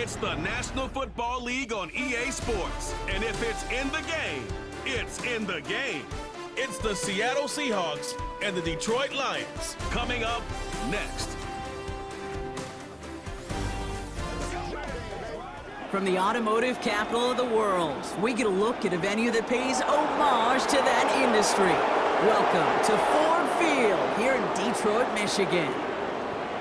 It's the National Football League on EA Sports. And if it's in the game, it's in the game. It's the Seattle Seahawks and the Detroit Lions coming up next. From the automotive capital of the world, we get a look at a venue that pays homage to that industry. Welcome to Ford Field here in Detroit, Michigan.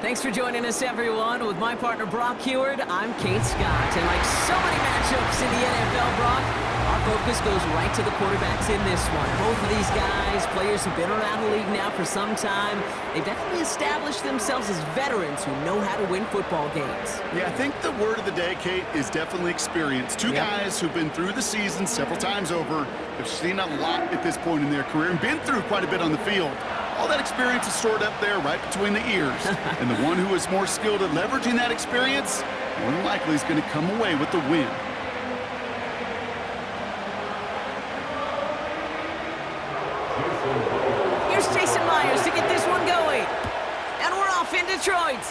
Thanks for joining us, everyone. With my partner, Brock Heward, I'm Kate Scott. And like so many matchups in the NFL, Brock, our focus goes right to the quarterbacks in this one. Both of these guys, players who've been around the league now for some time, they've definitely established themselves as veterans who know how to win football games. Yeah, I think the word of the day, Kate, is definitely experience. Two guys who've been through the season several times over, have seen a lot at this point in their career, and been through quite a bit on the field. All that experience is stored up there right between the ears. And the one who is more skilled at leveraging that experience, more than likely is going to come away with the win. Here's Jason Myers to get this one going. And we're off in Detroit.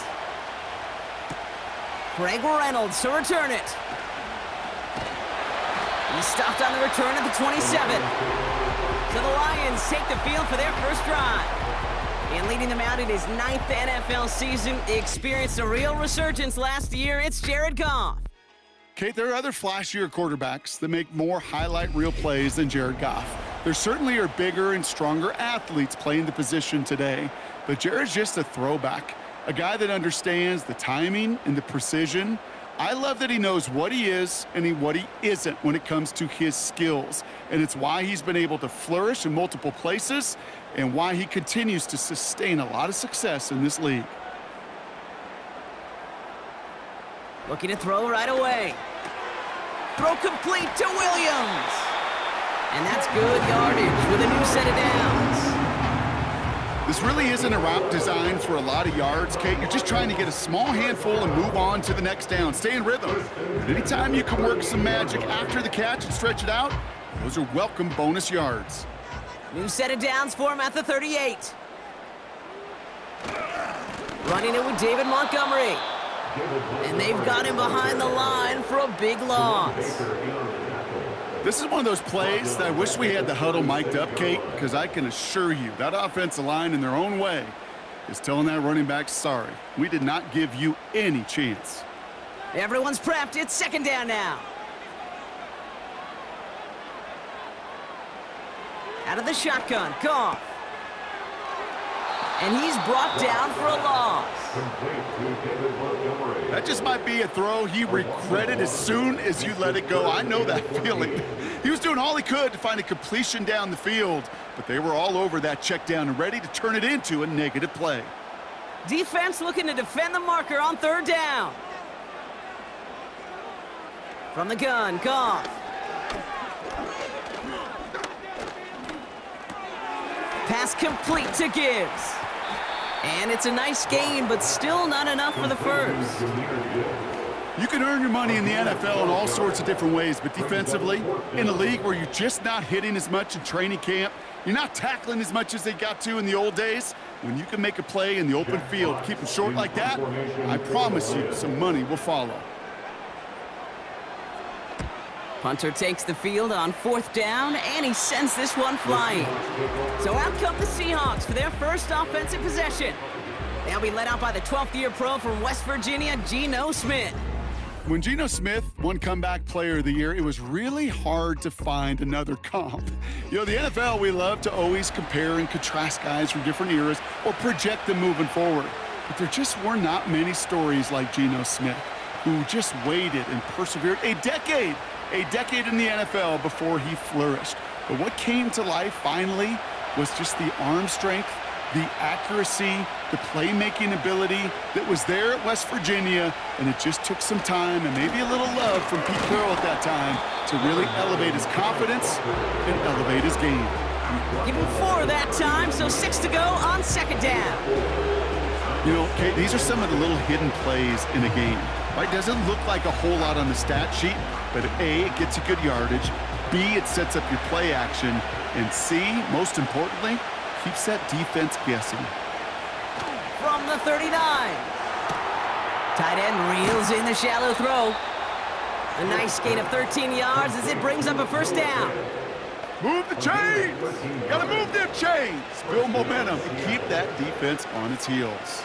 Greg Reynolds to return it. He stopped on the return at the 27. So the Lions take the field for their first drive. And leading them out in his 9th NFL season, experienced a real resurgence last year. It's Jared Goff. Kate, there are other flashier quarterbacks that make more highlight reel plays than Jared Goff. There certainly are bigger and stronger athletes playing the position today, but Jared's just a throwback, a guy that understands the timing and the precision. I love that he knows what he is and what he isn't when it comes to his skills. And it's why he's been able to flourish in multiple places and why he continues to sustain a lot of success in this league. Looking to throw right away. Throw complete to Williams. And that's good yardage with a new set of downs. This really isn't a route designed for a lot of yards, Kate. You're just trying to get a small handful and move on to the next down. Stay in rhythm. But anytime you can work some magic after the catch and stretch it out, those are welcome bonus yards. New set of downs for him at the 38. Running it with David Montgomery. And they've got him behind the line for a big loss. This is one of those plays that I wish we had the huddle mic'd up, Kate, because I can assure you that offensive line in their own way is telling that running back, sorry, we did not give you any chance. Everyone's prepped. It's second down now. Out of the shotgun, Goff. And he's brought down for a loss. That just might be a throw he regretted as soon as you let it go. I know that feeling. He was doing all he could to find a completion down the field, but they were all over that check down and ready to turn it into a negative play. Defense looking to defend the marker on third down. From the gun, Goff. Pass complete to Gibbs. And it's a nice gain, but still not enough for the first. You can earn your money in the NFL in all sorts of different ways, but defensively, in a league where you're just not hitting as much in training camp, you're not tackling as much as they got to in the old days, when you can make a play in the open field, keep them short like that, I promise you some money will follow. Punter takes the field on fourth down, and he sends this one flying. So out come the Seahawks for their first offensive possession. They'll be led out by the 12th-year pro from West Virginia, Geno Smith. When Geno Smith won Comeback Player of the Year, it was really hard to find another comp. You know, the NFL, we love to always compare and contrast guys from different eras or project them moving forward. But there just were not many stories like Geno Smith, who just waited and persevered a decade in the NFL before he flourished. But what came to life finally was just the arm strength, the accuracy, the playmaking ability that was there at West Virginia, and it just took some time and maybe a little love from Pete Carroll at that time to really elevate his confidence and elevate his game. Give him 4 that time, so 6 to go on second down. You know, Kate, these are some of the little hidden plays in a game. Right? Doesn't look like a whole lot on the stat sheet, but A, it gets you good yardage, B, it sets up your play action, and C, most importantly, keeps that defense guessing. From the 39. Tight end reels in the shallow throw. A nice gain of 13 yards as it brings up a first down. Move the chains! Gotta move them chains! Build momentum and keep that defense on its heels.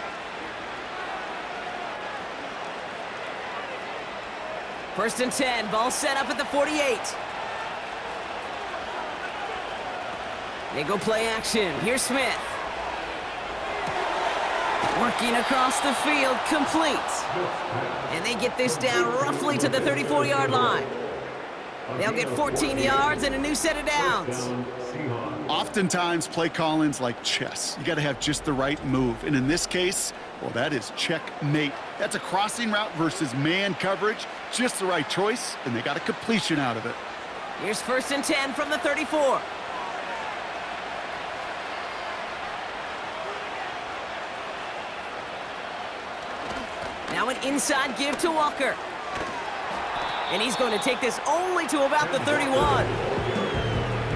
First and 10, ball set up at the 48. They go play action. Here's Smith. Working across the field, complete. And they get this down roughly to the 34-yard line. They'll get 14 yards and a new set of downs. Oftentimes, play calling's like chess. You got to have just the right move. And in this case, well, that is checkmate. That's a crossing route versus man coverage. Just the right choice, and they got a completion out of it. Here's first and 10 from the 34. Now an inside give to Walker. And he's going to take this only to about the 31.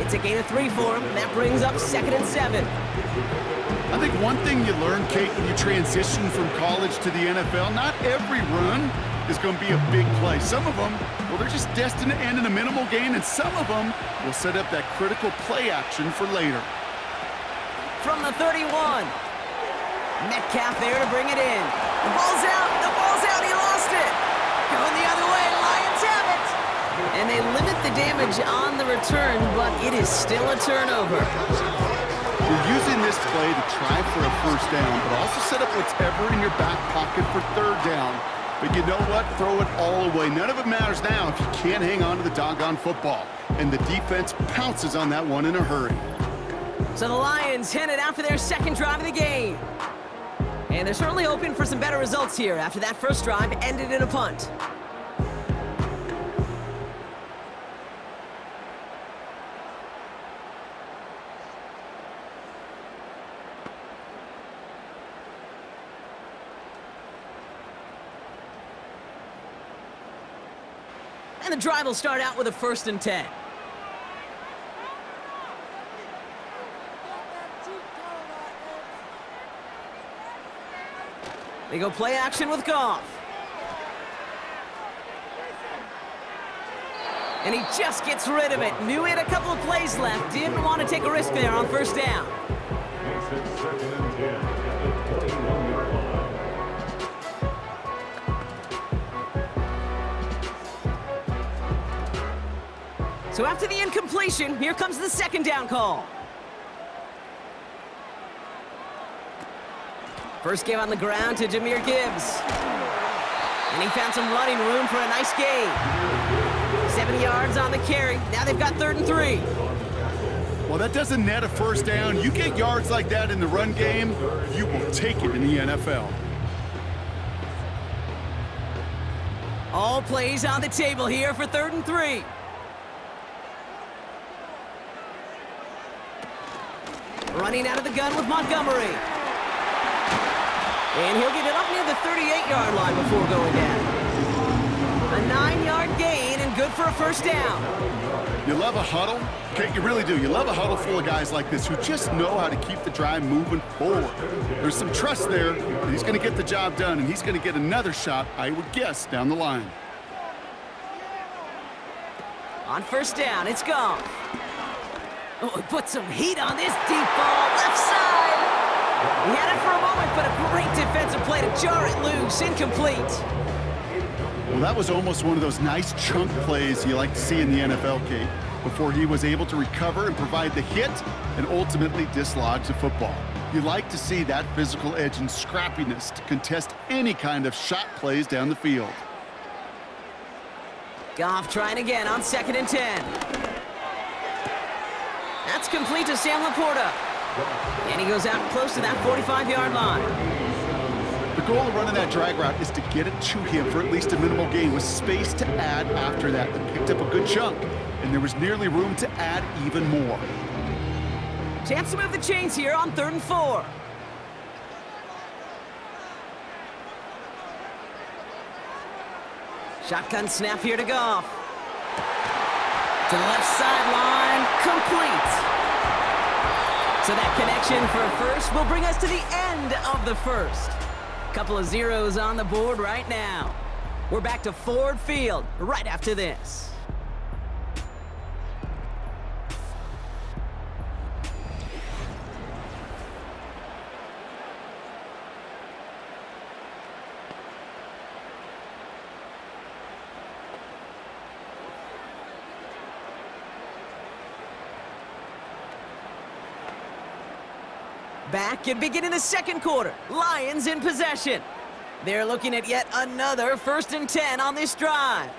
It's a gain of 3 for him. That brings up second and 7. I think one thing you learn, Kate, when you transition from college to the NFL, not every run is going to be a big play. Some of them, well, they're just destined to end in a minimal gain, and some of them will set up that critical play action for later. From the 31. Metcalf there to bring it in. The ball's out. The ball's out. He lost it. Going the other way. Lions have it. And they limit the damage on the return, but it is still a turnover. You're using this play to try for a first down, but also set up whatever in your back pocket for third down. But you know what? Throw it all away. None of it matters now if you can't hang on to the doggone football. And the defense pounces on that one in a hurry. So the Lions headed out for their second drive of the game. And they're certainly hoping for some better results here after that first drive ended in a punt. And the drive will start out with a first and 10. They go play action with Goff. And he just gets rid of it. Knew he had a couple of plays left. Didn't want to take a risk there on first down. So after the incompletion, here comes the second down call. First game on the ground to Jahmyr Gibbs. And he found some running room for a nice gain. 7 yards on the carry. Now they've got 3rd and 3. Well, that doesn't net a first down. You get yards like that in the run game, you will take it in the NFL. All plays on the table here for 3rd and 3. Running out of the gun with Montgomery. And he'll get it up near the 38-yard line before going down. A 9-yard gain and good for a first down. You love a huddle? Okay, you really do. You love a huddle full of guys like this who just know how to keep the drive moving forward. There's some trust there that he's going to get the job done, and he's going to get another shot, I would guess, down the line. On first down, it's Goff. Oh, he put some heat on this deep ball, left side. He had it for a moment, but a great defensive play to jar it loose, incomplete. Well, that was almost one of those nice chunk plays you like to see in the NFL, Kate, before he was able to recover and provide the hit and ultimately dislodge the football. You like to see that physical edge and scrappiness to contest any kind of shot plays down the field. Goff trying again on 2nd and 10. That's complete to Sam Laporta. And he goes out close to that 45-yard line. The goal of running that drag route is to get it to him for at least a minimal gain with space to add after that. They picked up a good chunk, and there was nearly room to add even more. Chance to move the chains here on 3rd and 4. Shotgun snap here to Goff. To the left sideline, complete. So that connection for a first will bring us to the end of the first. Couple of zeros on the board right now. We're back to Ford Field right after this. Back and beginning the second quarter. Lions in possession. They're looking at yet another 1st and 10 on this drive.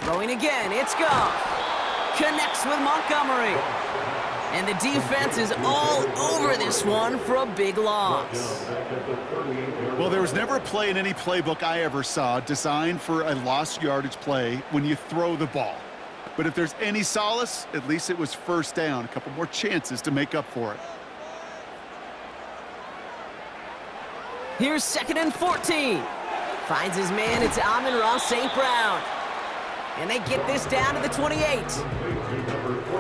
Throwing again, it's Goff. Connects with Montgomery. And the defense is all over this one for a big loss. Well, there was never a play in any playbook I ever saw designed for a lost yardage play when you throw the ball. But if there's any solace, at least it was first down. A couple more chances to make up for it. Here's 2nd and 14. Finds his man, it's Amon-Ra St. Brown. And they get this down to the 28.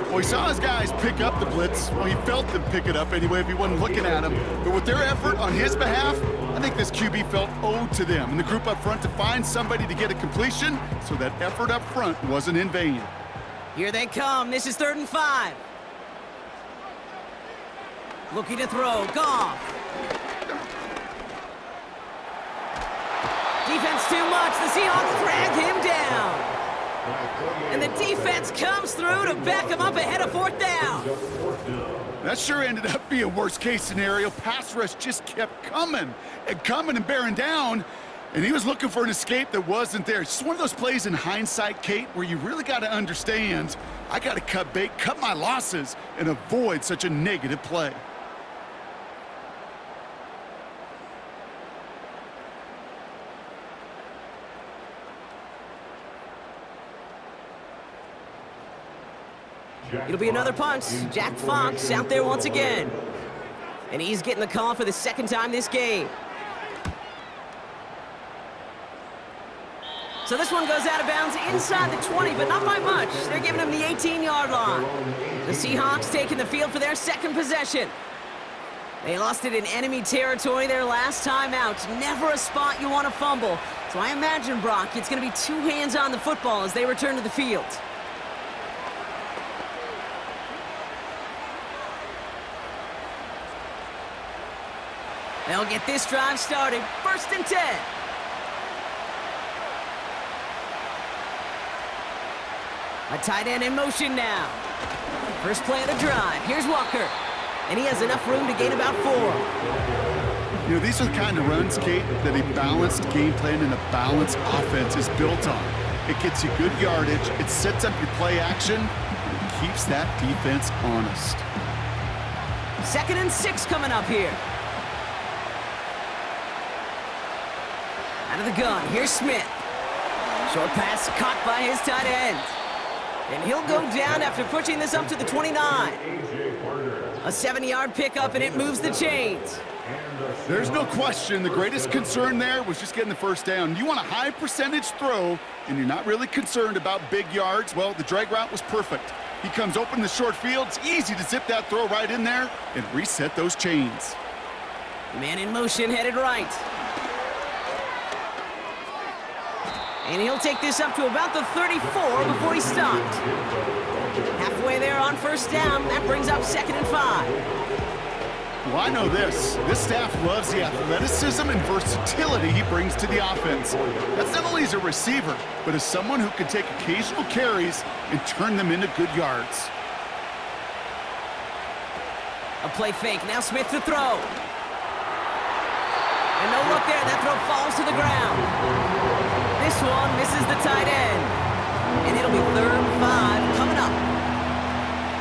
Well, he saw his guys pick up the blitz. Well, he felt them pick it up anyway if he wasn't looking at him. But with their effort on his behalf, I think this QB felt owed to them and the group up front to find somebody to get a completion, so that effort up front wasn't in vain. Here they come. This is 3rd and 5. Looking to throw. Goff. Defense too much. The Seahawks drag him down. And the defense comes through to back him up ahead of 4th down. That sure ended up being a worst-case scenario. Pass rush just kept coming and bearing down. And he was looking for an escape that wasn't there. It's just one of those plays in hindsight, Kate, where you really got to understand, I got to cut bait, cut my losses, and avoid such a negative play. It'll be another punt. Jack Fox out there once again. And he's getting the call for the 2nd time this game. So this one goes out of bounds inside the 20, but not by much. They're giving him the 18-yard line. The Seahawks taking the field for their 2nd possession. They lost it in enemy territory their last time out. Never a spot you want to fumble. So I imagine, Brock, it's going to be 2 hands on the football as they return to the field. They'll get this drive started. 1st and 10. A tight end in motion now. First play of the drive. Here's Walker. And he has enough room to gain about 4. You know, these are the kind of runs, Kate, that a balanced game plan and a balanced offense is built on. It gets you good yardage, it sets up your play action, and keeps that defense honest. 2nd and 6 coming up here. Out of the gun, here's Smith. Short pass caught by his tight end. And he'll go down after pushing this up to the 29. A 7-yard pickup, and it moves the chains. There's no question the greatest concern there was just getting the first down. You want a high percentage throw, and you're not really concerned about big yards. Well, the drag route was perfect. He comes open in the short field. It's easy to zip that throw right in there and reset those chains. Man in motion, headed right. And he'll take this up to about the 34 before he stopped. Halfway there on 1st down. That brings up 2nd and 5. Well, I know this. This staff loves the athleticism and versatility he brings to the offense. That's not only as a receiver, but as someone who can take occasional carries and turn them into good yards. A play fake. Now Smith to throw. And no look there. That throw falls to the ground. This one misses the tight end. And it'll be 3rd and 5 coming up.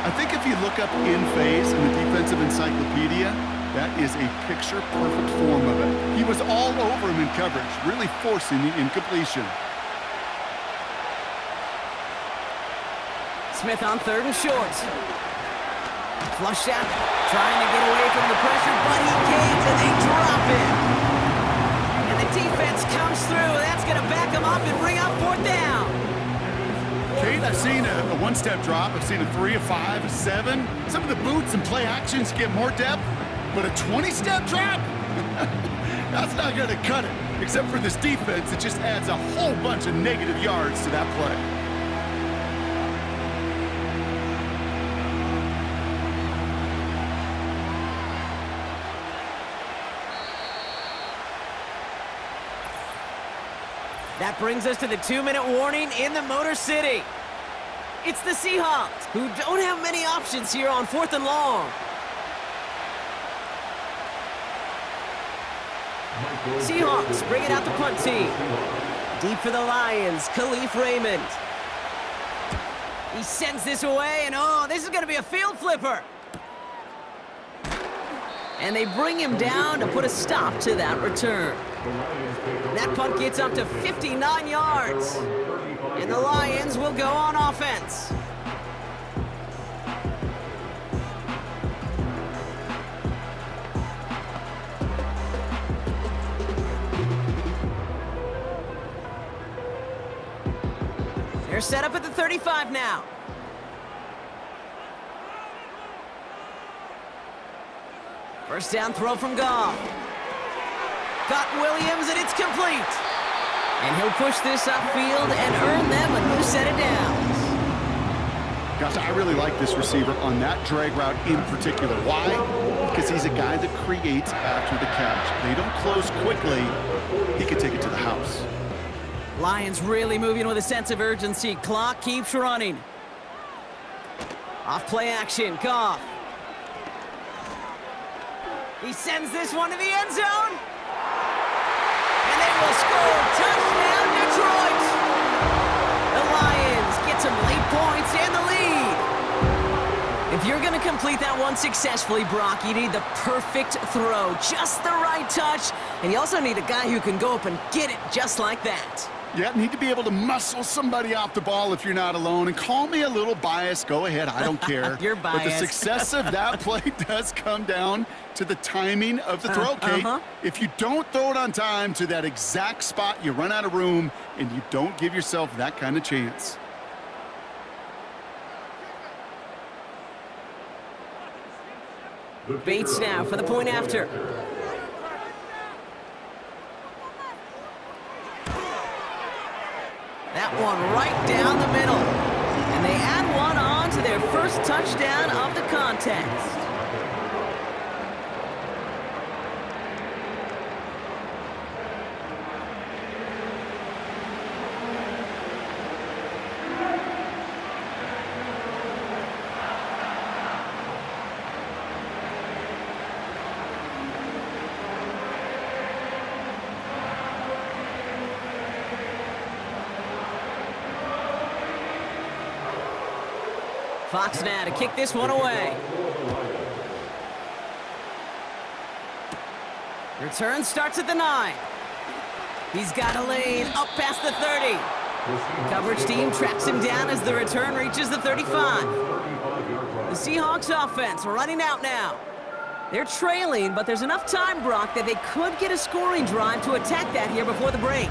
I think if you look up in phase in the defensive encyclopedia, that is a picture-perfect form of it. He was all over him in coverage, really forcing the incompletion. Smith on 3rd and short. Flush out, trying to get away from the pressure, but he caves and they drop him. And the defense comes through. That's going to back him up and bring up 4th down. Kate, I've seen a one-step drop. I've seen a 3, a 5, a 7. Some of the boots and play actions get more depth, but a 20-step drop? That's not going to cut it, except for this defense. It just adds a whole bunch of negative yards to that play. That brings us to the 2-minute warning in the Motor City. It's the Seahawks, who don't have many options here on 4th and long. Seahawks bring it out the punt team. Deep for the Lions, Khalif Raymond. He sends this away, and oh, this is going to be a field flipper. And they bring him down to put a stop to that return. That punt gets up to 59 yards. And the Lions will go on offense. They're set up at the 35 now. First down throw from Goff. Got Williams, and it's complete. And he'll push this upfield and earn them a new set of downs. Gosh, I really like this receiver on that drag route in particular. Why? Because he's a guy that creates after the catch. They don't close quickly. He could take it to the house. Lions really moving with a sense of urgency. Clock keeps running. Off play action, Goff. He sends this one to the end zone. And they will score. Touchdown, Detroit. The Lions get some late points and the lead. If you're going to complete that one successfully, Brock, you need the perfect throw. Just the right touch. And you also need a guy who can go up and get it just like that. Yeah, need to be able to muscle somebody off the ball if you're not alone. And call me a little biased. Go ahead. I don't care. You're biased. But the success of that play does come down to the timing of the throw, Kate. If you don't throw it on time to that exact spot, you run out of room, and you don't give yourself that kind of chance. Bates now for the point after. That one right down the middle. And they add one on to their first touchdown of the contest. Fox now to kick this one away. Return starts at the 9. He's got a lane up past the 30. Coverage team tracks him down as the return reaches the 35. The Seahawks offense running out now. They're trailing, but there's enough time, Brock, that they could get a scoring drive to attack that here before the break.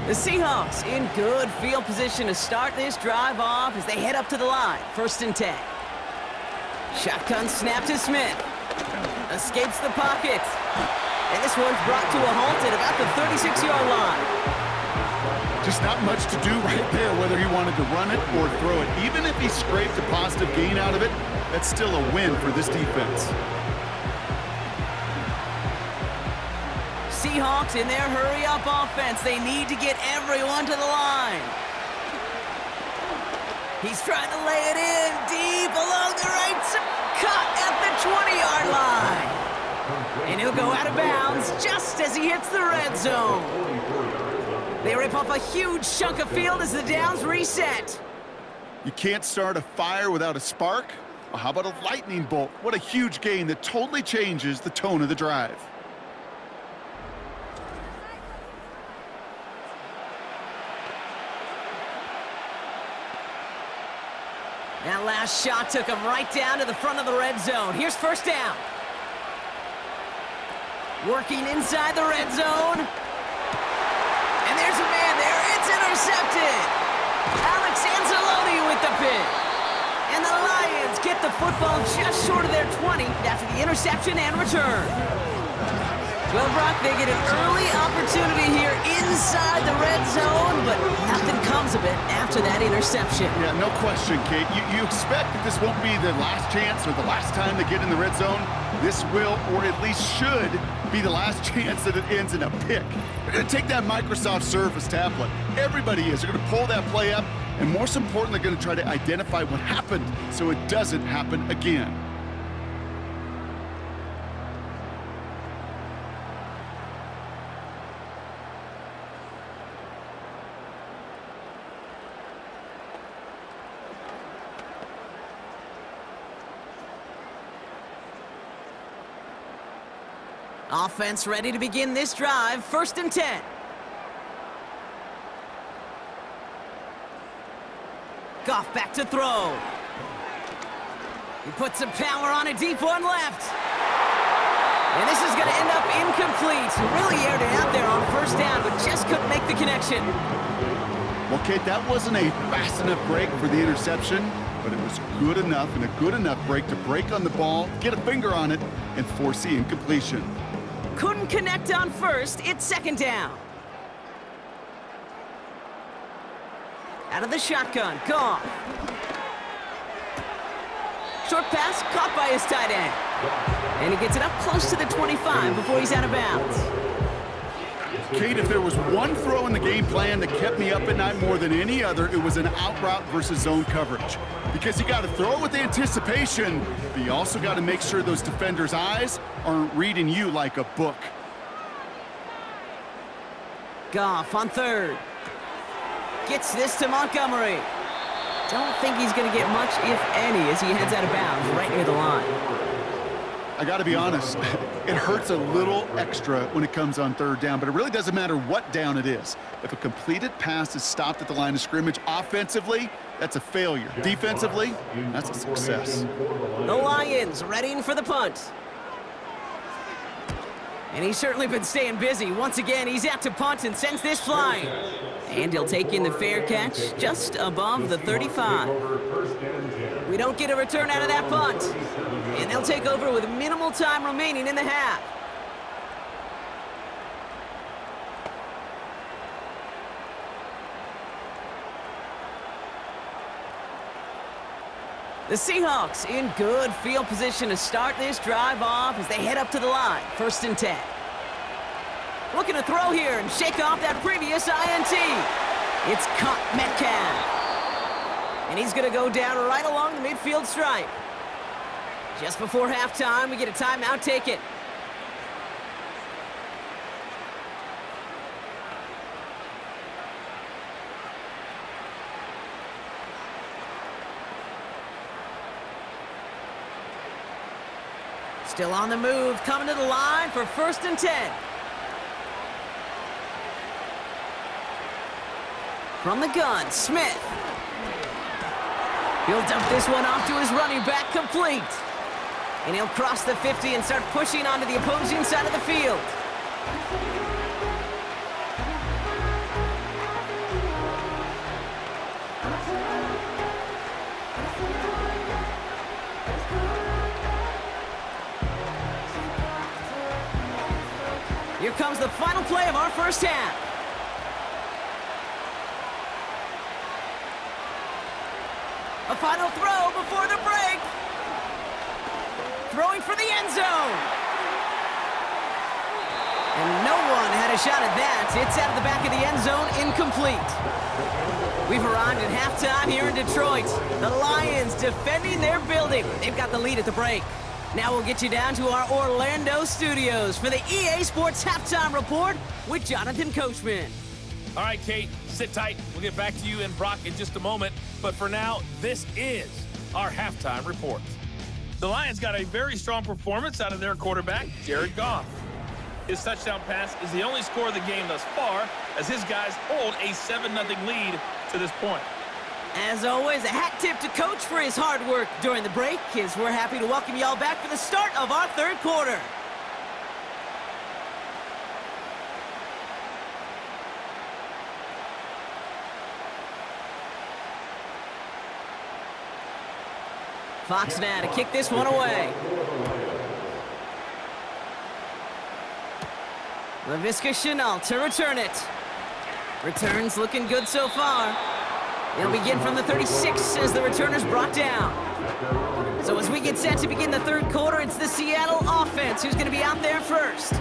The Seahawks in good field position to start this drive off as they head up to the line. 1st and 10. Shotgun snap to Smith. Escapes the pocket. And this one's brought to a halt at about the 36-yard line. Just not much to do right there, whether he wanted to run it or throw it. Even if he scraped a positive gain out of it, that's still a win for this defense. Seahawks in their hurry-up offense. They need to get everyone to the line. He's trying to lay it in deep along the right side. Cut at the 20-yard line. And he'll go out of bounds just as he hits the red zone. They rip off a huge chunk of field as the downs reset. You can't start a fire without a spark? Well, how about a lightning bolt? What a huge gain that totally changes the tone of the drive. That last shot took him right down to the front of the red zone. Here's 1st down. Working inside the red zone. And there's a man there. It's intercepted. Alex Anzalone with the pick. And the Lions get the football just short of their 20 after the interception and return. Well, Brock, they get an early opportunity here inside the red zone, but nothing comes of it after that interception. Yeah, no question, Kate. You expect that this won't be the last chance or the last time they get in the red zone. This will, or at least should, be the last chance that it ends in a pick. They're going to take that Microsoft Surface tablet. Everybody is. They're going to pull that play up, and most importantly, they're going to try to identify what happened so it doesn't happen again. Offense ready to begin this drive. 1st and 10. Goff back to throw. He puts some power on a deep one left. And this is going to end up incomplete. He really aired it out there on 1st down, but just couldn't make the connection. Well, Kate, that wasn't a fast enough break for the interception, but it was good enough and a good enough break to break on the ball, get a finger on it, and force the incompletion. Couldn't connect on 1st. It's 2nd down. Out of the shotgun. Goff. Short pass caught by his tight end. And he gets it up close to the 25 before he's out of bounds. Kate, if there was one throw in the game plan that kept me up at night more than any other, it was an out route versus zone coverage. Because you got to throw with anticipation, but you also got to make sure those defenders' eyes aren't reading you like a book. Goff on 3rd. Gets this to Montgomery. Don't think he's going to get much, if any, as he heads out of bounds right near the line. I got to be honest, it hurts a little extra when it comes on 3rd down, but it really doesn't matter what down it is. If a completed pass is stopped at the line of scrimmage, offensively, that's a failure. Defensively, that's a success. The Lions readying for the punt. And he's certainly been staying busy. Once again, he's out to punt and sends this flying. And he'll take in the fair catch just above the 35. We don't get a return out of that punt. And they'll take over with minimal time remaining in the half. The Seahawks in good field position to start this drive off as they head up to the line. 1st and 10. Looking to throw here and shake off that previous INT. It's caught Metcalf. And he's going to go down right along the midfield stripe. Just before halftime, we get a timeout. Take it. Still on the move, coming to the line for 1st and 10. From the gun, Smith. He'll dump this one off to his running back, complete. And he'll cross the 50 and start pushing onto the opposing side of the field. Here comes the final play of our 1st half. A final throw before the break. Throwing for the end zone. And no one had a shot at that. It's out of the back of the end zone, incomplete. We've arrived at halftime here in Detroit. The Lions defending their building. They've got the lead at the break. Now we'll get you down to our Orlando studios for the EA Sports Halftime Report with Jonathan Coachman. All right, Kate, sit tight. We'll get back to you and Brock in just a moment. But for now, this is our halftime report. The Lions got a very strong performance out of their quarterback, Jared Goff. His touchdown pass is the only score of the game thus far, as his guys hold a 7-0 lead to this point. As always, a hat tip to Coach for his hard work during the break, as we're happy to welcome y'all back for the start of our 3rd quarter. Fox now to kick this one away. Laviska Chenault to return it. Returns looking good so far. They'll begin from the 36 as the returner's brought down. So as we get set to begin the third quarter, it's the Seattle offense who's going to be out there first.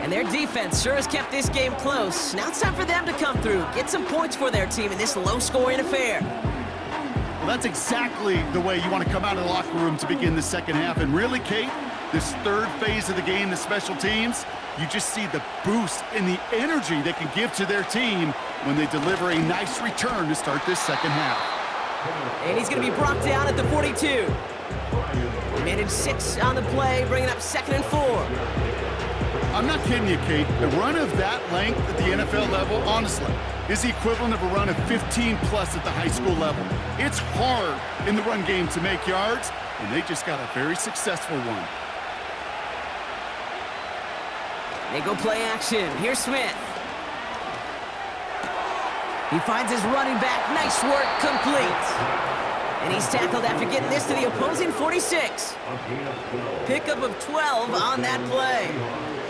And their defense sure has kept this game close. Now it's time for them to come through, get some points for their team in this low-scoring affair. Well, that's exactly the way you want to come out of the locker room to begin the second half. And really, Kate, this third phase of the game, the special teams, you just see the boost and the energy they can give to their team when they deliver a nice return to start this second half. And he's going to be brought down at the 42. We managed 6 on the play, bringing up 2nd and 4. I'm not kidding you, Kate. A run of that length at the NFL level, honestly, is the equivalent of a run of 15-plus at the high school level. It's hard in the run game to make yards, and they just got a very successful one. They go play action. Here's Smith. He finds his running back. Nice work, complete. And he's tackled after getting this to the opposing 46. Pickup of 12 on that play.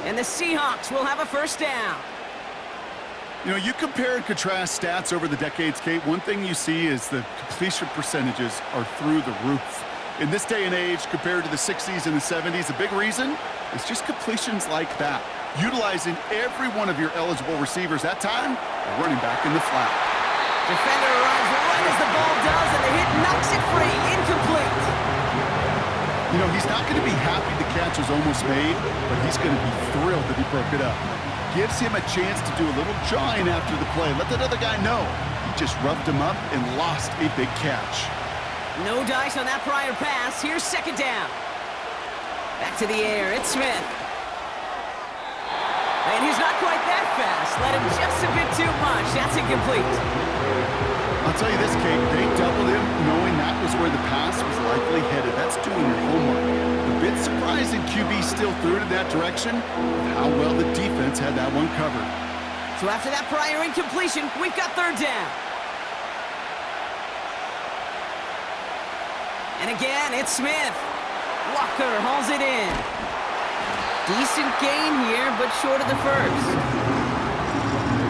And the Seahawks will have a first down. You know, you compare and contrast stats over the decades, Kate. One thing you see is the completion percentages are through the roof. In this day and age, compared to the 60s and the 70s, a big reason is just completions like that. Utilizing every one of your eligible receivers. That time, a running back in the flat. Defender arrives right as the ball does, and the hit knocks it free. Incomplete. You know, he's not going to be happy the catch was almost made, but he's going to be thrilled that he broke it up. Gives him a chance to do a little jawing after the play. Let that other guy know. He just rubbed him up and lost a big catch. No dice on that prior pass. Here's 2nd down. Back to the air. It's Smith. And he's not quite that fast. Let him just a bit too much. That's incomplete. I'll tell you this, Kate. They doubled him knowing that was where the pass was likely headed. That's doing your homework. A bit surprising QB still threw it in that direction with how well the defense had that one covered. So after that prior incompletion, we've got 3rd down. And again, it's Smith. Walker hauls it in. Decent gain here, but short of the first.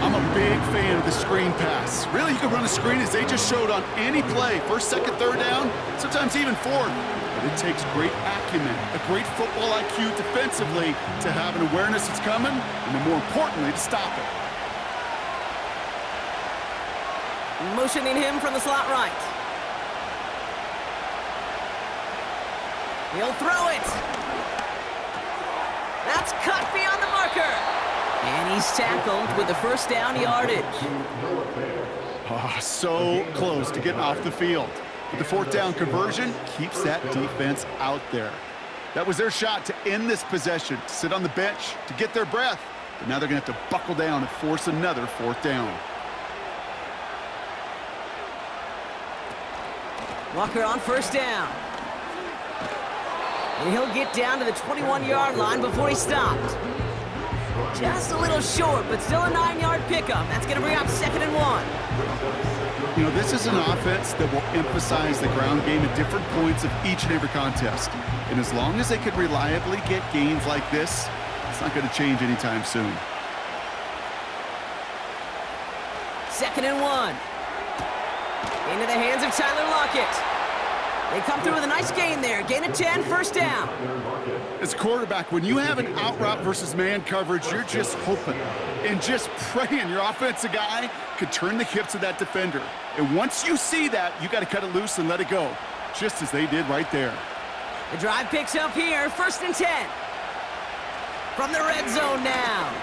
I'm a big fan of the screen pass. Really, you can run a screen as they just showed on any play. 1st, 2nd, 3rd down, sometimes even 4th. But it takes great acumen, a great football IQ defensively to have an awareness it's coming, and then more importantly, to stop it. Motioning him from the slot right. He'll throw it. That's cut beyond the marker. And he's tackled with the first down yardage. Oh, so close to getting off the field. But the 4th down conversion keeps that defense out there. That was their shot to end this possession, to sit on the bench, to get their breath. But now they're going to have to buckle down and force another 4th down. Walker on first down. And he'll get down to the 21-yard line before he stopped. Just a little short, but still a 9-yard pickup. That's going to bring up 2nd and 1. You know, this is an offense that will emphasize the ground game at different points of each and every contest. And as long as they can reliably get gains like this, it's not going to change anytime soon. 2nd and 1. Into the hands of Tyler Lockett. They come through with a nice gain there. Gain of 10, first down. As a quarterback, when you have an out route versus man coverage, you're just hoping and just praying your offensive guy could turn the hips of that defender. And once you see that, you got to cut it loose and let it go, just as they did right there. The drive picks up here, 1st and 10. From the red zone now.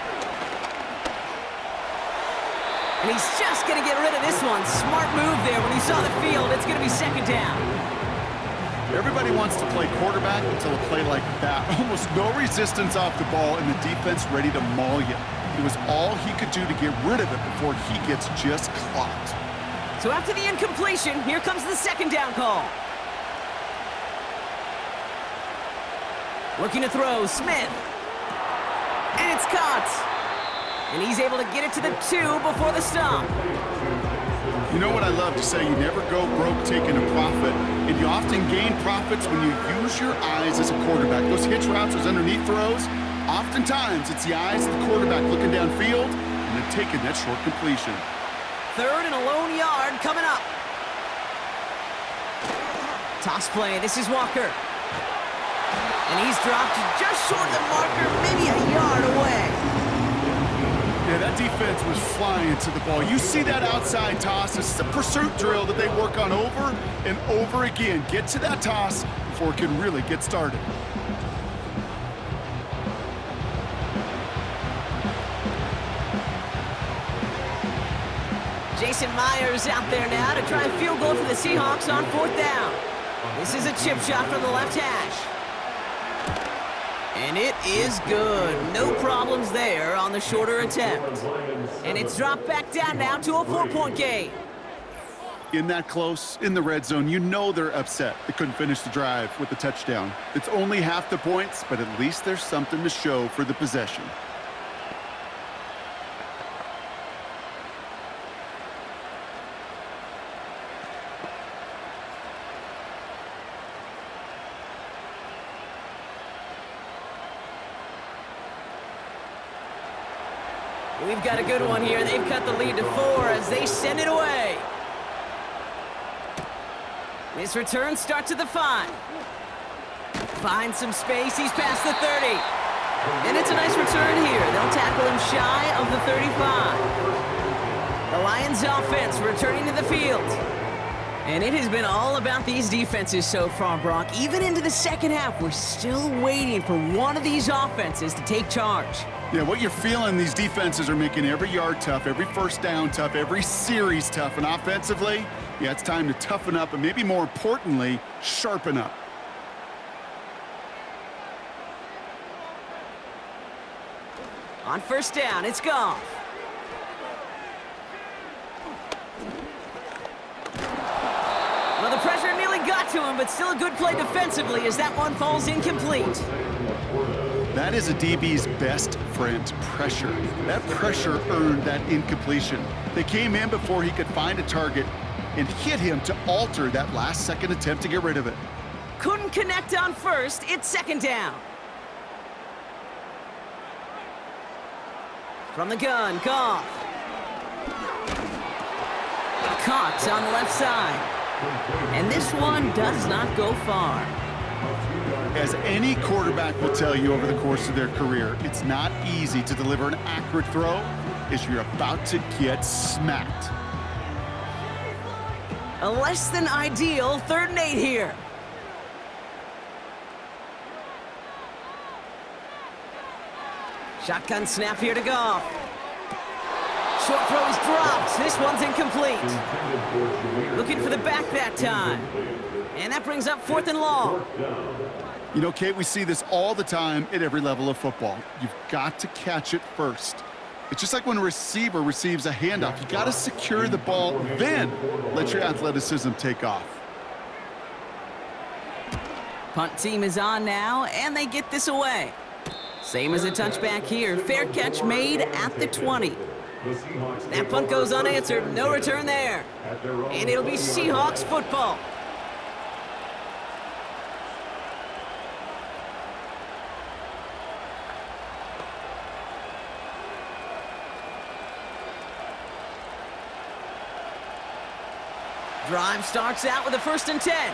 And he's just going to get rid of this one. Smart move there when he saw the field. It's going to be 2nd down. Everybody wants to play quarterback until a play like that. Almost no resistance off the ball and the defense ready to maul you. It was all he could do to get rid of it before he gets just clocked. So after the incompletion, here comes the 2nd down call. Looking to throw, Smith. And it's caught. And he's able to get it to the 2 before the stop. You know what I love to say? You never go broke taking a profit. And you often gain profits when you use your eyes as a quarterback. Those hitch routes, those underneath throws, oftentimes it's the eyes of the quarterback looking downfield and then taking that short completion. 3rd and a lone yard coming up. Toss play, this is Walker. And he's dropped just short of the marker, maybe a yard away. Yeah, that defense was flying to the ball. You see that outside toss. This is a pursuit drill that they work on over and over again. Get to that toss before it can really get started. Jason Myers out there now to try a field goal for the Seahawks on 4th down. This is a chip shot from the left hash. And it is good. No problems there on the shorter attempt. And it's dropped back down now to a 4-point game. In that close, in the red zone, you know they're upset. They couldn't finish the drive with the touchdown. It's only half the points, but at least there's something to show for the possession. We've got a good one here. They've cut the lead to 4 as they send it away. This return starts at the 5. Finds some space. He's past the 30. And it's a nice return here. They'll tackle him shy of the 35. The Lions offense returning to the field. And it has been all about these defenses so far, Brock. Even into the second half, we're still waiting for one of these offenses to take charge. Yeah, what you're feeling, these defenses are making every yard tough, every first down tough, every series tough. And offensively, yeah, it's time to toughen up and maybe more importantly, sharpen up. On 1st down, it's Goff. Well, the pressure nearly got to him, but still a good play defensively as that one falls incomplete. That is a DB's best friend, pressure. That pressure earned that incompletion. They came in before he could find a target and hit him to alter that last-second attempt to get rid of it. Couldn't connect on 1st. It's 2nd down. From the gun, Goff. Caught on the left side. And this one does not go far. As any quarterback will tell you over the course of their career, it's not easy to deliver an accurate throw as you're about to get smacked. A less than ideal 3rd and 8 here. Shotgun snap here to Goff. Short throw is dropped. This one's incomplete. Looking for the back that time. And that brings up 4th and long. You know, Kate, we see this all the time at every level of football. You've got to catch it first. It's just like when a receiver receives a handoff. You got to secure the ball, then let your athleticism take off. Punt team is on now, and they get this away. Same as a touchback here. Fair catch made at the 20. That punt goes unanswered. No return there. And it'll be Seahawks football. Drive starts out with a 1st and 10.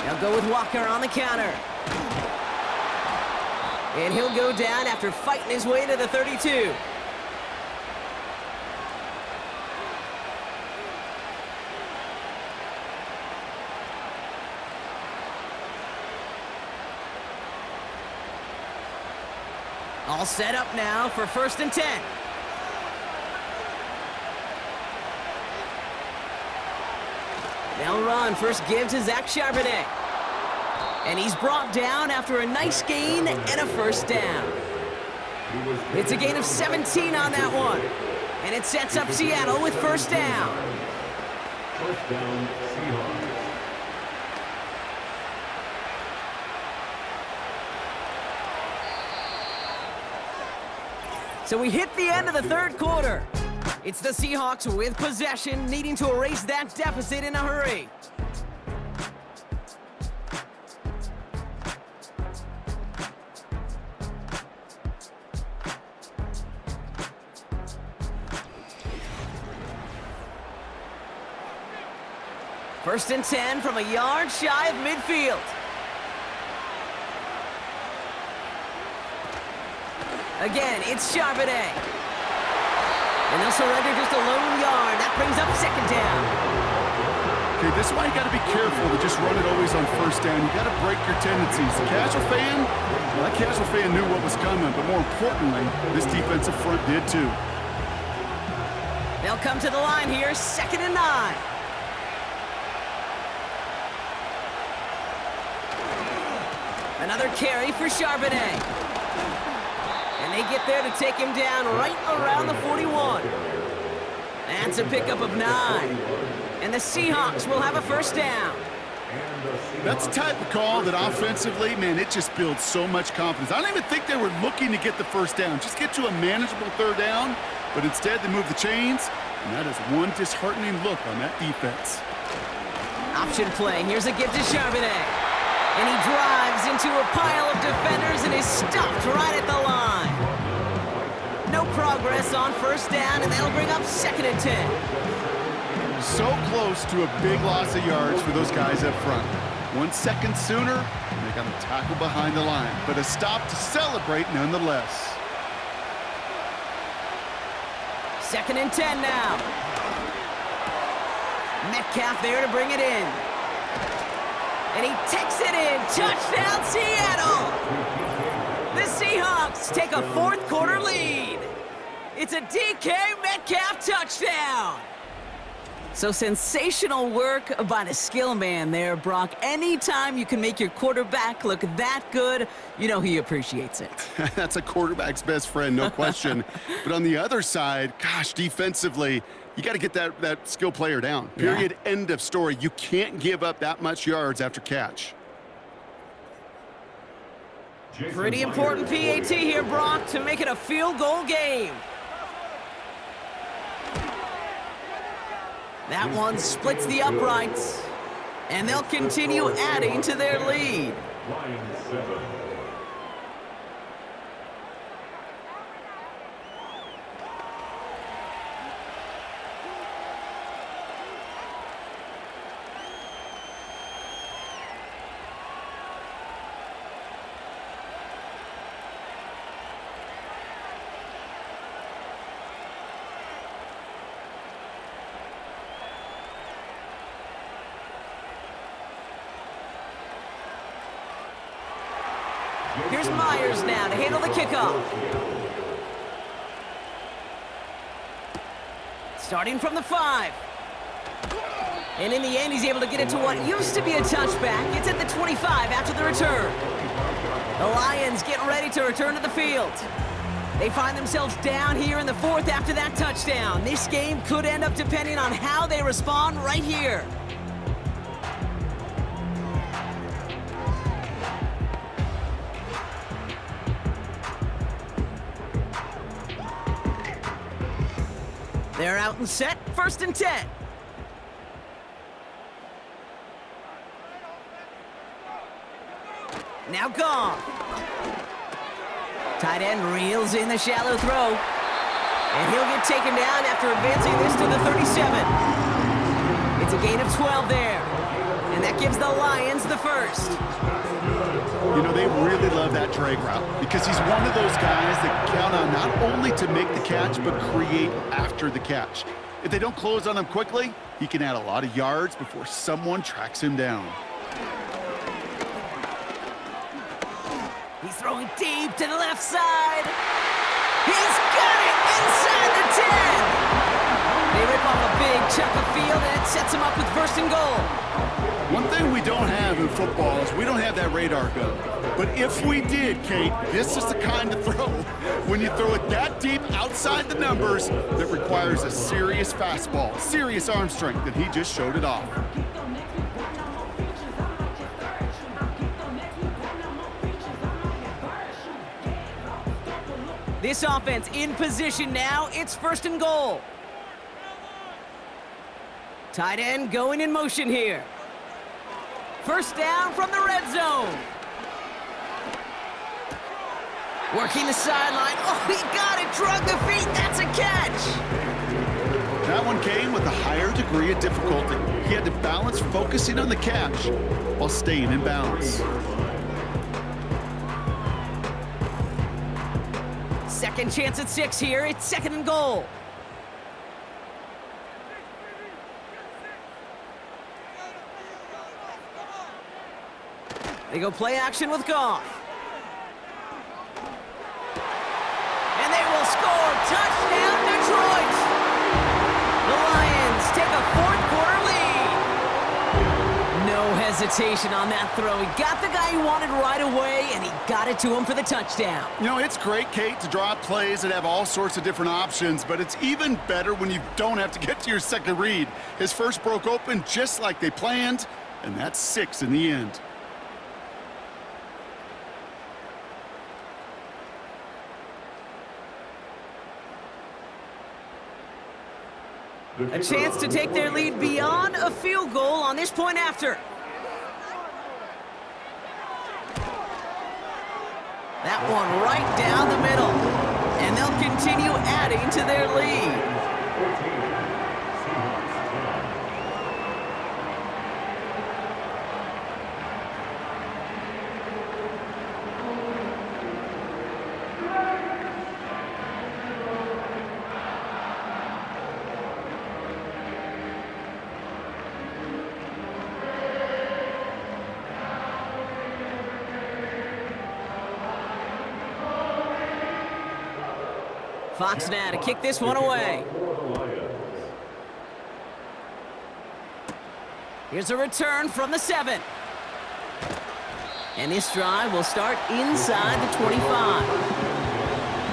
They'll go with Walker on the counter. And he'll go down after fighting his way to the 32. All set up now for 1st and 10. They'll run. First give to Zach Charbonnet. And he's brought down after a nice gain and a 1st down. It's a gain of 17 on that one. And it sets up Seattle with 1st down. 1st down, Seahawks. So we hit the end of the 3rd quarter. It's the Seahawks with possession, needing to erase that deficit in a hurry. First and 10 from a yard shy of midfield. Again, it's Charbonnet. And they'll surrender just a lone yard. That brings up second down. Okay, this is why you got to be careful to just run it always on first down. You got to break your tendencies. The casual fan, well, that casual fan knew what was coming, but more importantly, this defensive front did too. They'll come to the line here, 2nd and 9. Another carry for Charbonnet. And they get there to take him down right around the 41. That's a pickup of 9. And the Seahawks will have a first down. That's the type of call that offensively, man, it just builds so much confidence. I don't even think they were looking to get the first down. Just get to a manageable third down, but instead they move the chains, and that is one disheartening look on that defense. Option play. Here's a give to Charbonnet. And he drives into a pile of defenders and is stopped right at the line. No progress on first down, and that'll bring up 2nd and 10. So close to a big loss of yards for those guys up front. 1 second sooner, and they got a tackle behind the line, but a stop to celebrate nonetheless. 2nd and 10 now. Metcalf there to bring it in. And he takes it in. Touchdown, Seattle! The Seahawks take a fourth-quarter lead. It's a DK Metcalf touchdown. So sensational work by the skill man there, Brock. Anytime you can make your quarterback look that good, you know he appreciates it. That's a quarterback's best friend, no question. But on the other side, gosh, defensively, you got to get that skill player down. Period. Yeah. End of story. You can't give up that much yards after catch. Pretty important PAT here, Brock, to make it a field goal game. That one splits the uprights, and they'll continue adding to their lead. Lions 7. Here's Myers now to handle the kickoff. Starting from the 5. And in the end, he's able to get it to what used to be a touchback. It's at the 25 after the return. The Lions getting ready to return to the field. They find themselves down here in the 4th after that touchdown. This game could end up depending on how they respond right here. They're out and set, 1st and 10. Now gone. Tight end reels in the shallow throw. And he'll get taken down after advancing this to the 37. It's a gain of 12 there. And that gives the Lions the first. You know, they really love that drag route because he's one of those guys that count on not only to make the catch, but create after the catch. If they don't close on him quickly, he can add a lot of yards before someone tracks him down. He's throwing deep to the left side. He's got it inside the 10. They rip off a big chunk of field, and it sets him up with 1st and goal. One thing we don't have in football is we don't have that radar gun. But if we did, Kate, this is the kind of throw, when you throw it that deep outside the numbers, that requires a serious fastball, serious arm strength, and he just showed it off. This offense in position now. It's 1st and goal. Tight end going in motion here. 1st down from the red zone. Working the sideline. Oh, he got it. Drug the feet. That's a catch. That one came with a higher degree of difficulty. He had to balance focusing on the catch while staying in balance. Second chance at 6 here. It's 2nd and goal. They go play action with Goff. And they will score. Touchdown, Detroit! The Lions take a 4th quarter lead. No hesitation on that throw. He got the guy he wanted right away, and he got it to him for the touchdown. You know, it's great, Kate, to draw plays that have all sorts of different options, but it's even better when you don't have to get to your second read. His first broke open just like they planned, and that's 6 in the end. A chance to take their lead beyond a field goal on this point after. That one right down the middle. And they'll continue adding to their lead. 14. Seahawks 10. Fox now to kick this one away. Here's a return from the 7. And this drive will start inside the 25.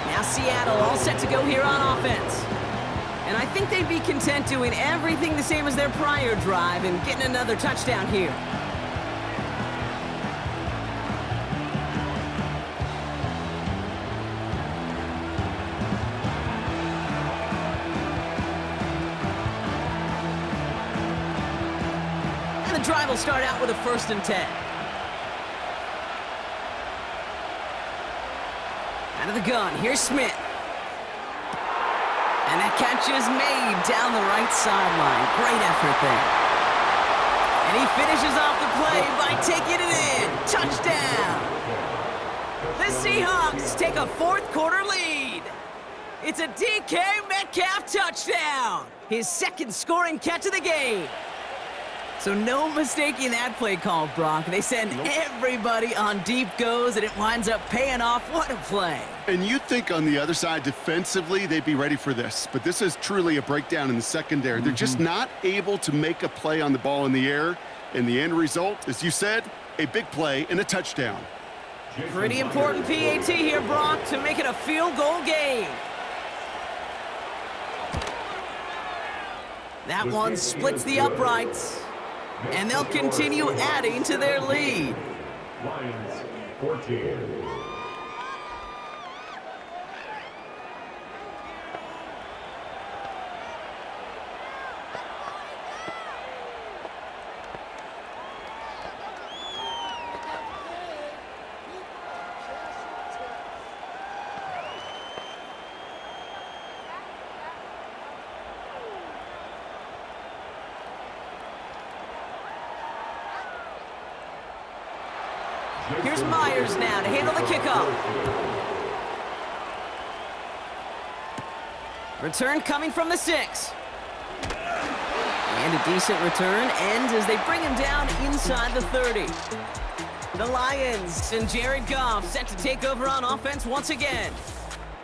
Now Seattle all set to go here on offense. And I think they'd be content doing everything the same as their prior drive and getting another touchdown here. And the drive will start out with a 1st and 10. Out of the gun, here's Smith. And that catch is made down the right sideline. Great effort there. And he finishes off the play by taking it in. Touchdown! The Seahawks take a 4th quarter lead. It's a DK Metcalf touchdown. His 2nd scoring catch of the game. So no mistaking that play call, Brock. They send everybody on deep goes, and it winds up paying off. What a play. And you'd think on the other side, defensively, they'd be ready for this. But this is truly a breakdown in the secondary. They're just not able to make a play on the ball in the air. And the end result, as you said, a big play and a touchdown. Pretty important PAT here, Brock, to make it a field goal game. That one splits the uprights. And they'll continue adding to their lead. Lions 14. Here's Myers now to handle the kickoff. Return coming from the 6. And a decent return ends as they bring him down inside the 30. The Lions and Jared Goff set to take over on offense once again.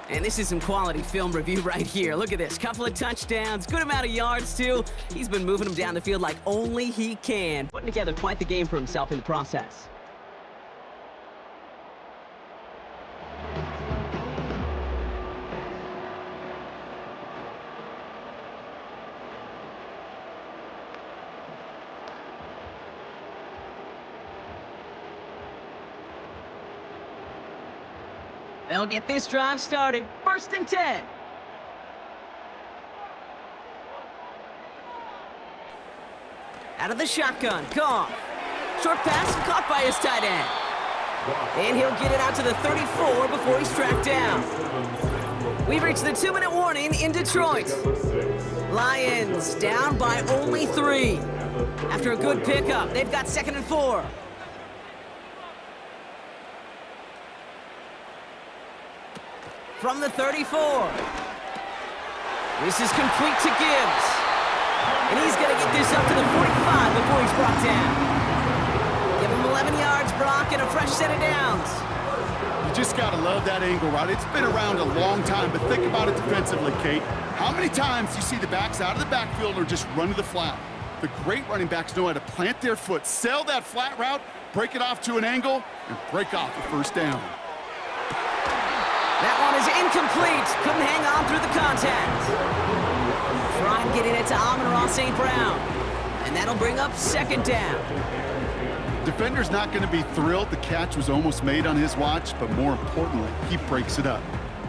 And this is some quality film review right here. Look at this. Couple of touchdowns, good amount of yards too. He's been moving them down the field like only he can. Putting together quite the game for himself in the process. They'll get this drive started. 1st and 10. Out of the shotgun, Goff. Short pass caught by his tight end. And he'll get it out to the 34 before he's tracked down. We've reached the 2-minute warning in Detroit. Lions down by only 3. After a good pickup, they've got 2nd and 4. From the 34. This is complete to Gibbs. And he's going to get this up to the 45 before he's brought down. Give him 11 yards, Brock, and a fresh set of downs. You just got to love that angle route. It's been around a long time, but think about it defensively, Kate. How many times you see the backs out of the backfield or just run to the flat? The great running backs know how to plant their foot, sell that flat route, break it off to an angle, and break off the 1st down. That one is incomplete. Couldn't hang on through the contact. Trying getting it to Amon-Ra St. Brown. And that'll bring up 2nd down. Defender's not going to be thrilled the catch was almost made on his watch, but more importantly, he breaks it up.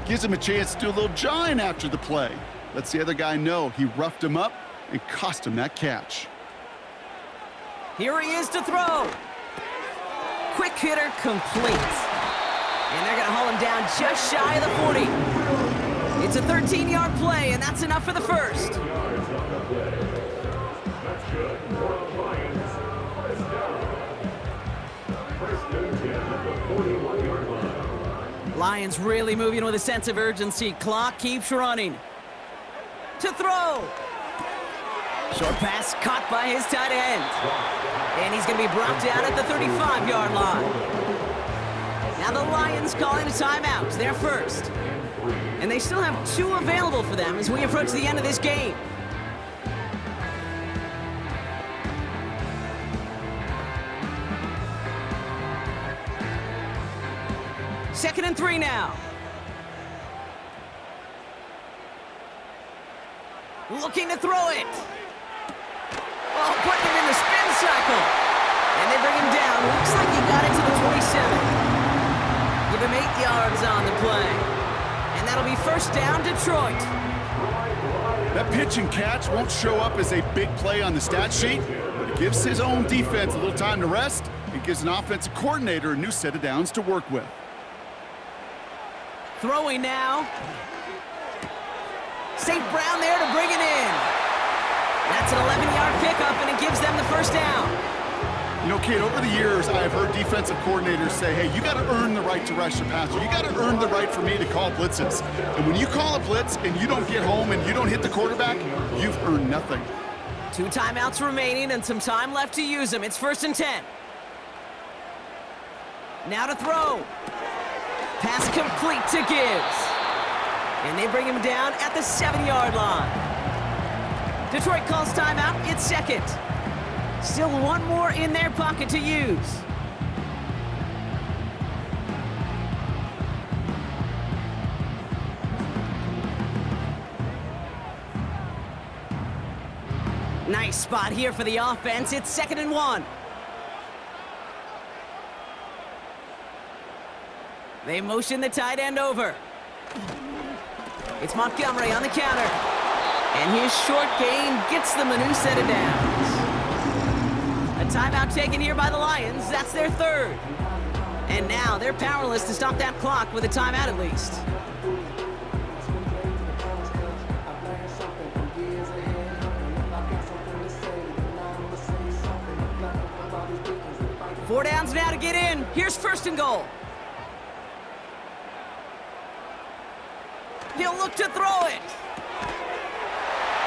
Gives him a chance to do a little jawing after the play. Lets the other guy know he roughed him up and cost him that catch. Here he is to throw. Quick hitter complete. And they're going to haul him down just shy of the 40. It's a 13-yard play, and that's enough for the 1st. Lions really moving with a sense of urgency. Clock keeps running. To throw. Short pass caught by his tight end. And he's going to be brought down at the 35-yard line. Now the Lions calling a timeout, their 1st. And they still have 2 available for them as we approach the end of this game. Second and 3 now. Looking to throw it. Oh, putting him in the spin cycle. And they bring him down. Looks like he got it to the 27. Give him 8 yards on the play. And that'll be 1st down, Detroit. That pitch and catch won't show up as a big play on the stat sheet, but it gives his own defense a little time to rest. It gives an offensive coordinator a new set of downs to work with. Throwing now. St. Brown there to bring it in. That's an 11-yard pickup, and it gives them the 1st down. You know, Kate, over the years, I have heard defensive coordinators say, hey, you got to earn the right to rush your passer. You got to earn the right for me to call blitzes. And when you call a blitz and you don't get home and you don't hit the quarterback, you've earned nothing. 2 timeouts remaining and some time left to use them. It's 1st and 10. Now to throw. Pass complete to Gibbs. And they bring him down at the 7-yard line. Detroit calls timeout. It's 2nd. Still 1 more in their pocket to use. Nice spot here for the offense. It's 2nd and 1. They motion the tight end over. It's Montgomery on the counter. And his short gain gets them a new set of downs. A timeout taken here by the Lions. That's their 3rd. And now they're powerless to stop that clock with a timeout at least. Four downs now to get in. Here's 1st and goal. He'll look to throw it.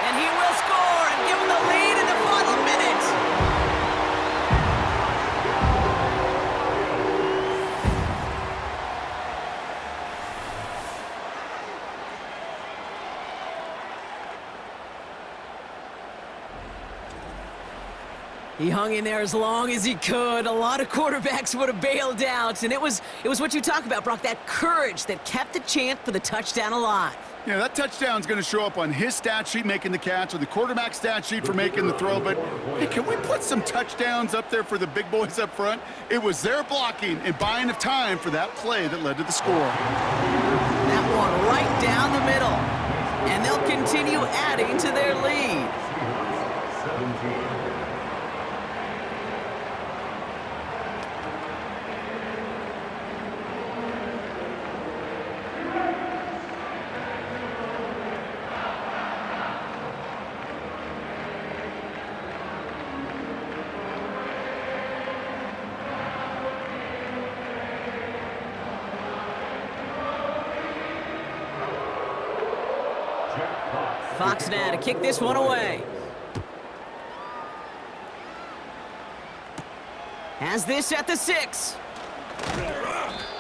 And he will score and give him the lead in the final minute. He hung in there as long as he could. A lot of quarterbacks would have bailed out, and it was what you talk about, Brock, that courage that kept the chance for the touchdown alive. Yeah, that touchdown's going to show up on his stat sheet making the catch, or the quarterback stat sheet for making the throw. But, hey, can we put some touchdowns up there for the big boys up front? It was their blocking and buying of time for that play that led to the score. That one right down the middle. And they'll continue adding to their lead. 17. Fox now to kick this one away. Has this at the 6.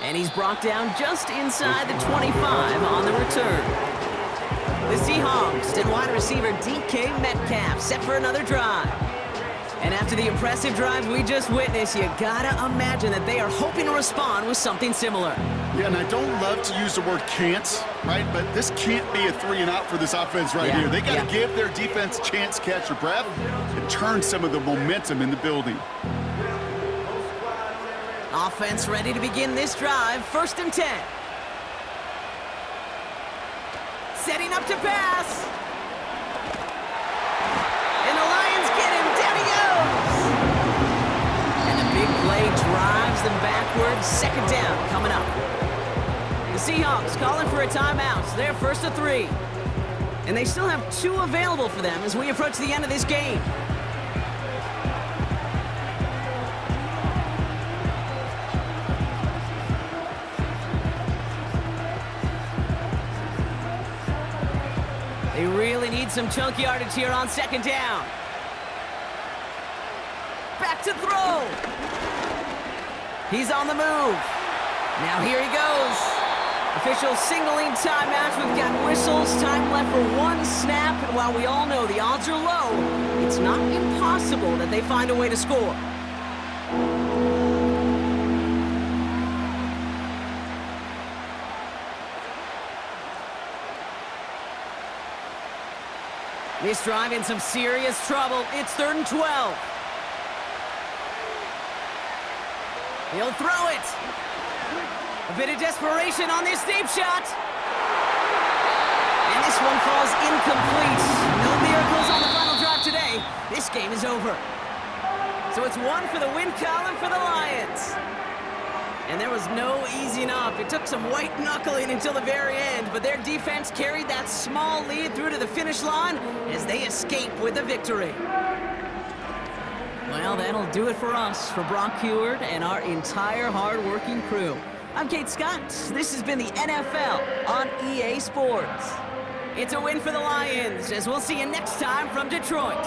And he's brought down just inside the 25 on the return. The Seahawks and wide receiver DK Metcalf set for another drive. And after the impressive drive we just witnessed, you gotta imagine that they are hoping to respond with something similar. Yeah, and I don't love to use the word can't, right? But this can't be a 3-and-out for this offense right here. They got to give their defense a chance to catch their breath and turn some of the momentum in the building. Offense ready to begin this drive. 1st and 10. Setting up to pass. And the Lions get him. Down he goes. And the big play drives them backwards. 2nd down coming up. The Seahawks calling for a timeout. They're 1st and 3. And they still have 2 available for them as we approach the end of this game. They really need some chunk yardage here on 2nd down. Back to throw. He's on the move. Now here he goes. Officials signaling timeouts. We've got whistles. Time left for 1 snap. And while we all know the odds are low, it's not impossible that they find a way to score. This drive in some serious trouble. It's 3rd and 12. He'll throw it. A bit of desperation on this deep shot. And this one falls incomplete. No miracles on the final drive today. This game is over. So it's 1 for the win column for the Lions. And there was no easing up. It took some white knuckling until the very end, but their defense carried that small lead through to the finish line as they escape with a victory. Well, that'll do it for us, for Brock Heward and our entire hard-working crew. I'm Kate Scott. This has been the NFL on EA Sports. It's a win for the Lions, as we'll see you next time from Detroit.